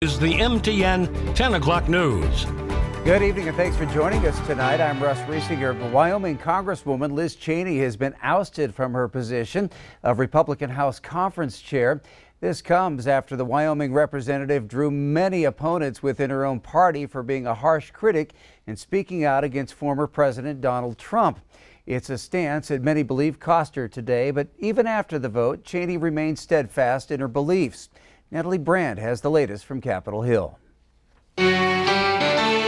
Is the MTN 10 o'clock news. Good evening and thanks for joining us tonight. I'm Russ Riesinger. Wyoming Congresswoman Liz Cheney has been ousted from her position of Republican House Conference Chair. This comes after the Wyoming representative drew many opponents within her own party for being a harsh critic and speaking out against former President Donald Trump. It's a stance that many believe cost her today, but even after the vote, Cheney remains steadfast in her beliefs. Natalie Brand has the latest from Capitol Hill. Behind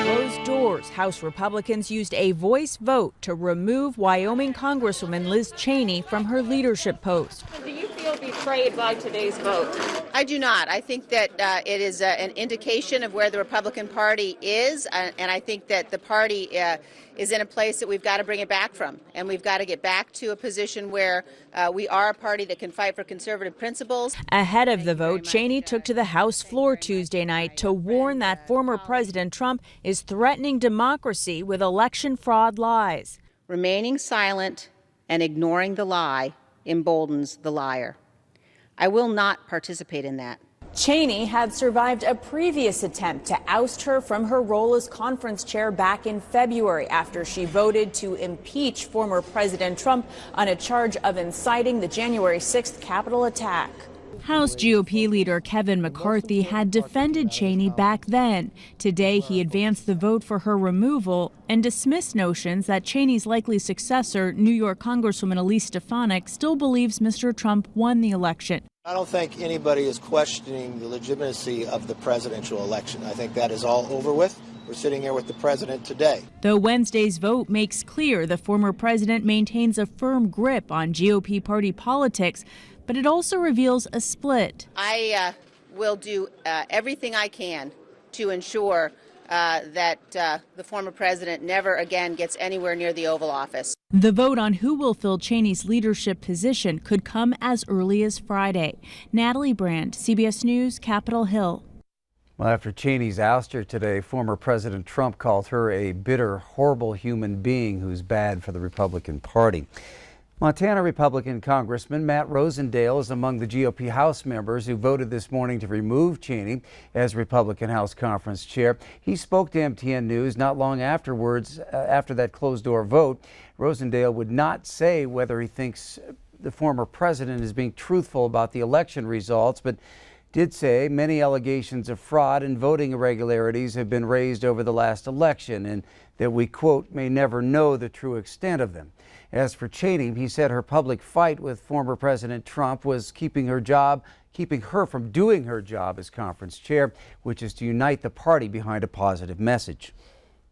closed doors, House Republicans used a voice vote to remove Wyoming Congresswoman Liz Cheney from her leadership post. Do you feel betrayed by today's vote? I do not. I think that it is an indication of where the Republican Party is, and I think that the party is in a place that we've got to bring it back from, and we've got to get back to a position where we are a party that can fight for conservative principles. Ahead of the vote, Cheney took to the House floor Tuesday night to warn that former President Trump is threatening democracy with election fraud lies. Remaining silent and ignoring the lie emboldens the liar. I will not participate in that. Cheney had survived a previous attempt to oust her from her role as conference chair back in February after she voted to impeach former President Trump on a charge of inciting the January 6th Capitol attack. House GOP leader Kevin McCarthy had defended Cheney back then. Today, he advanced the vote for her removal and dismissed notions that Cheney's likely successor, New York Congresswoman Elise Stefanik, still believes Mr. Trump won the election. I don't think anybody is questioning the legitimacy of the presidential election. I think that is all over with. We're sitting here with the president today. Though Wednesday's vote makes clear the former president maintains a firm grip on GOP party politics, but it also reveals a split. I will do everything I can to ensure that the former president never again gets anywhere near the Oval Office. The vote on who will fill Cheney's leadership position could come as early as Friday. Natalie Brand, CBS News, Capitol Hill. Well, after Cheney's ouster today, former President Trump called her a bitter, horrible human being who's bad for the Republican Party. Montana Republican Congressman Matt Rosendale is among the GOP House members who voted this morning to remove Cheney as Republican House Conference Chair. He spoke to MTN News not long afterwards, after that closed-door vote. Rosendale would not say whether he thinks the former president is being truthful about the election results, but did say many allegations of fraud and voting irregularities have been raised over the last election and that we, quote, may never know the true extent of them. As for Cheney, he said her public fight with former President Trump was keeping her from doing her job as conference chair, which is to unite the party behind a positive message.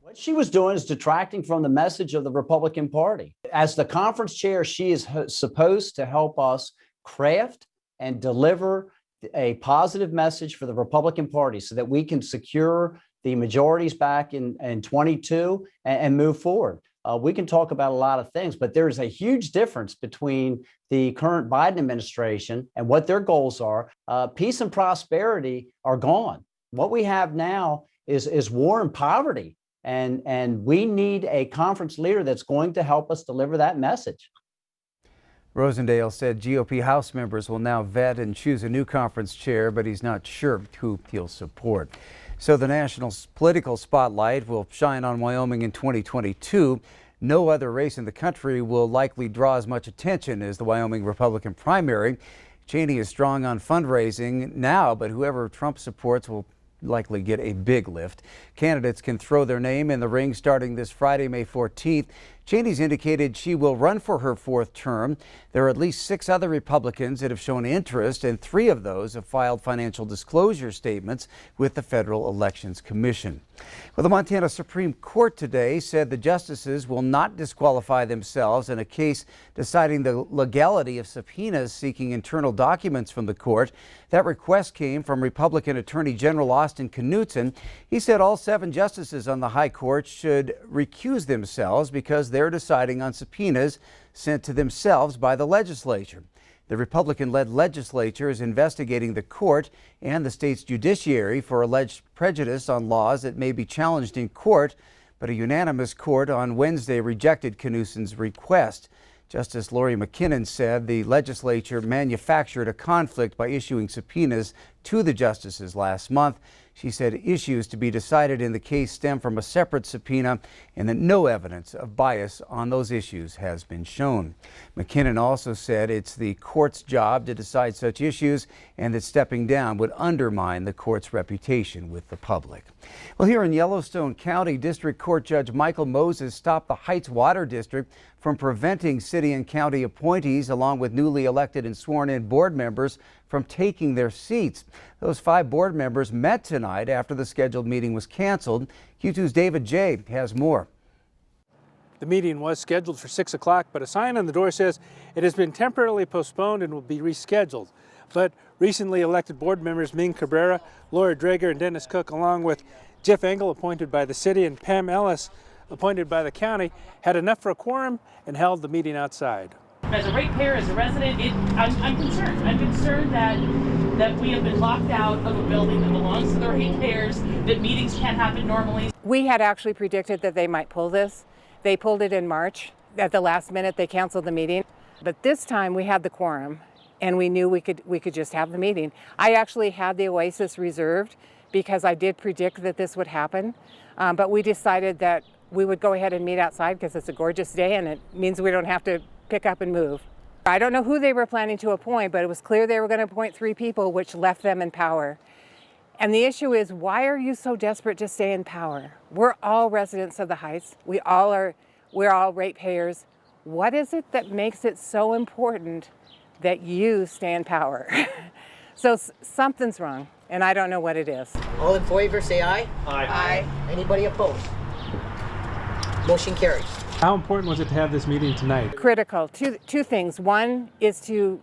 What she was doing is detracting from the message of the Republican Party. As the conference chair, she is supposed to help us craft and deliver a positive message for the Republican Party so that we can secure the majorities back in 22 and move forward. We can talk about a lot of things, but there's a huge difference between the current Biden administration and what their goals are. Peace and prosperity are gone. What we have now is war and poverty, and we need a conference leader that's going to help us deliver that message. Rosendale said GOP House members will now vet and choose a new conference chair, but he's not sure who he'll support. So the national political spotlight will shine on Wyoming in 2022. No other race in the country will likely draw as much attention as the Wyoming Republican primary. Cheney is strong on fundraising now, but whoever Trump supports will likely get a big lift. Candidates can throw their name in the ring starting this Friday, May 14th. Cheney's indicated she will run for her fourth term. There are at least 6 other Republicans that have shown interest, and 3 of those have filed financial disclosure statements with the Federal Elections Commission. Well, the Montana Supreme Court today said the justices will not disqualify themselves in a case deciding the legality of subpoenas seeking internal documents from the court. That request came from Republican Attorney General Austin Knudsen. He said all 7 justices on the high court should recuse themselves because they're deciding on subpoenas sent to themselves by the legislature. The Republican-led legislature is investigating the court and the state's judiciary for alleged prejudice on laws that may be challenged in court, but a unanimous court on Wednesday rejected Knudsen's request. Justice Lori McKinnon said the legislature manufactured a conflict by issuing subpoenas to the justices last month. She said issues to be decided in the case stem from a separate subpoena and that no evidence of bias on those issues has been shown. McKinnon also said it's the court's job to decide such issues and that stepping down would undermine the court's reputation with the public. Well, here in Yellowstone County, District Court Judge Michael Moses stopped the Heights Water District from preventing city and county appointees along with newly elected and sworn-in board members from taking their seats. Those 5 board members met tonight after the scheduled meeting was canceled. Q2's David J. has more. The meeting was scheduled for 6 o'clock, but a sign on the door says it has been temporarily postponed and will be rescheduled. But recently elected board members Ming Cabrera, Laura Drager, and Dennis Cook, along with Jeff Engel, appointed by the city, and Pam Ellis, appointed by the county, had enough for a quorum and held the meeting outside. As a ratepayer, as a resident, I'm concerned. I'm concerned that we have been locked out of a building that belongs to the ratepayers, that meetings can't happen normally. We had actually predicted that they might pull this. They pulled it in March. At the last minute, they canceled the meeting. But this time we had the quorum and we knew we could just have the meeting. I actually had the Oasis reserved because I did predict that this would happen. But we decided that we would go ahead and meet outside because it's a gorgeous day and it means we don't have to pick up and move. I don't know who they were planning to appoint, but it was clear they were going to appoint 3 people, which left them in power. And the issue is, why are you so desperate to stay in power? We're all residents of the Heights. We're all ratepayers. What is it that makes it so important that you stay in power? So something's wrong, and I don't know what it is. All in favor, say aye. Aye. Aye. Anybody opposed? Motion carries. How important was it to have this meeting tonight? Critical. Two things. One is to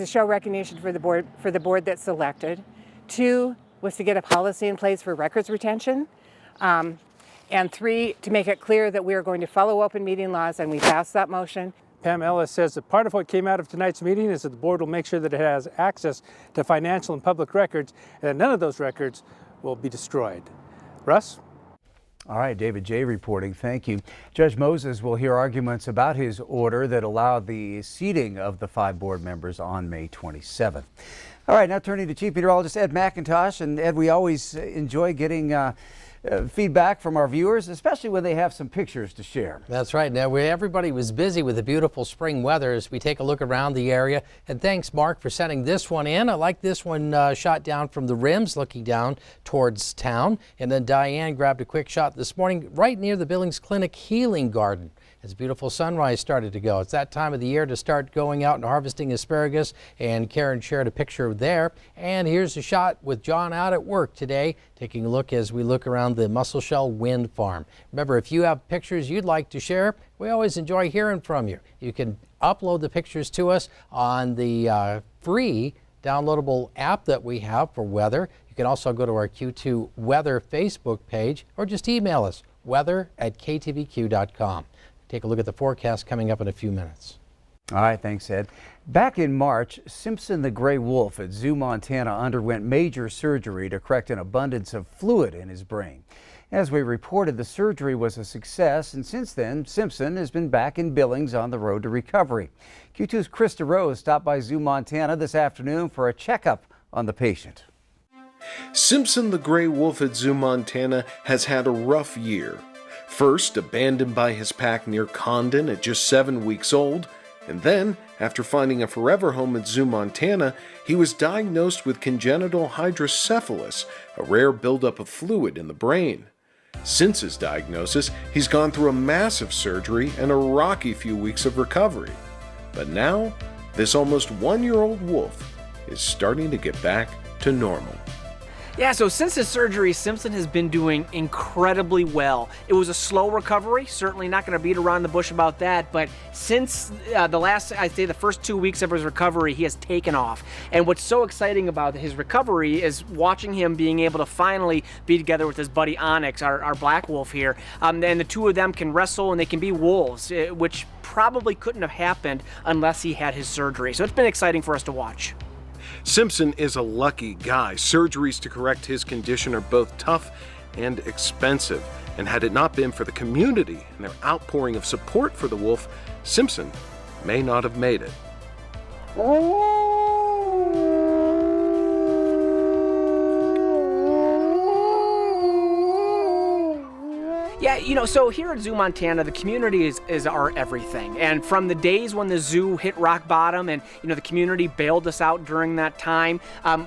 show recognition for the board that's selected. 2 was to get a policy in place for records retention. And 3, to make it clear that we are going to follow open meeting laws, and we passed that motion. Pam Ellis says that part of what came out of tonight's meeting is that the board will make sure that it has access to financial and public records, and that none of those records will be destroyed. Russ? All right, David J. reporting. Thank you. Judge Moses will hear arguments about his order that allowed the seating of the 5 board members on May 27th. All right, now turning to Chief Meteorologist Ed McIntosh. And Ed, we always enjoy getting feedback from our viewers, especially when they have some pictures to share. That's right. Now, everybody was busy with the beautiful spring weather as we take a look around the area. And thanks, Mark, for sending this one in. I like this one shot down from the rims, looking down towards town. And then Diane grabbed a quick shot this morning right near the Billings Clinic Healing Garden. As beautiful sunrise started to go. It's that time of the year to start going out and harvesting asparagus, and Karen shared a picture there. And here's a shot with John out at work today, taking a look as we look around the Musselshell Wind Farm. Remember, if you have pictures you'd like to share, we always enjoy hearing from you. You can upload the pictures to us on the free downloadable app that we have for weather. You can also go to our Q2 Weather Facebook page or just email us, weather@ktvq.com. Take a look at the forecast coming up in a few minutes. All right, thanks, Ed. Back in March, Simpson the gray wolf at Zoo, Montana underwent major surgery to correct an abundance of fluid in his brain. As we reported, the surgery was a success, and since then, Simpson has been back in Billings on the road to recovery. Q2's Krista Rose stopped by Zoo, Montana this afternoon for a checkup on the patient. Simpson the gray wolf at Zoo, Montana has had a rough year. First, abandoned by his pack near Condon at just 7 weeks old, and then, after finding a forever home at Zoo, Montana, he was diagnosed with congenital hydrocephalus, a rare buildup of fluid in the brain. Since his diagnosis, he's gone through a massive surgery and a rocky few weeks of recovery. But now, this almost 1-year-old wolf is starting to get back to normal. Yeah, so since his surgery, Simpson has been doing incredibly well. It was a slow recovery, certainly not going to beat around the bush about that, but since the first 2 weeks of his recovery, he has taken off. And what's so exciting about his recovery is watching him being able to finally be together with his buddy Onyx, our black wolf here. And the two of them can wrestle and they can be wolves, which probably couldn't have happened unless he had his surgery. So it's been exciting for us to watch. Simpson is a lucky guy. Surgeries to correct his condition are both tough and expensive. And had it not been for the community and their outpouring of support for the wolf, Simpson may not have made it. Yeah, so here at Zoo Montana, the community is our everything. And from the days when the zoo hit rock bottom and, the community bailed us out during that time,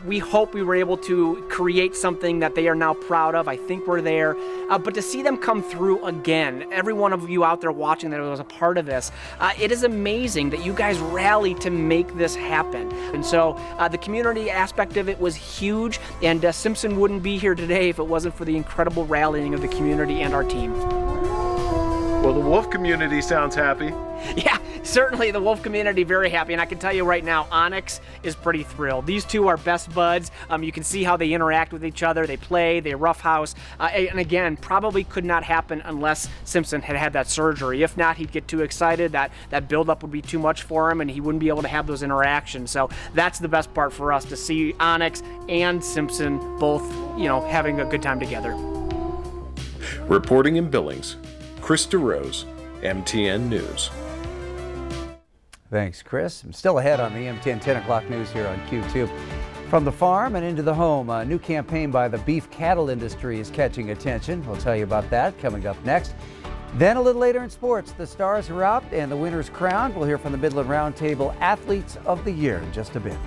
we hope we were able to create something that they are now proud of. I think we're there. But to see them come through again, every one of you out there watching that was a part of this, it is amazing that you guys rallied to make this happen. And so the community aspect of it was huge, and Simpson wouldn't be here today if it wasn't for the incredible rallying of the community and our team. Well, the wolf community sounds happy. Yeah, certainly the wolf community very happy, and I can tell you right now, Onyx is pretty thrilled. These two are best buds. You can see how they interact with each other. They play, they roughhouse, and again, probably could not happen unless Simpson had had that surgery. If not, he'd get too excited. That buildup would be too much for him, and he wouldn't be able to have those interactions. So that's the best part for us, to see Onyx and Simpson both, having a good time together. Reporting in Billings, Chris DeRose, MTN News. Thanks, Chris. I'm still ahead on the MTN 10 o'clock news here on Q2. From the farm and into the home, a new campaign by the beef cattle industry is catching attention. We'll tell you about that coming up next. Then a little later in sports, the stars are out and the winners crowned. We'll hear from the Midland Roundtable Athletes of the Year in just a bit.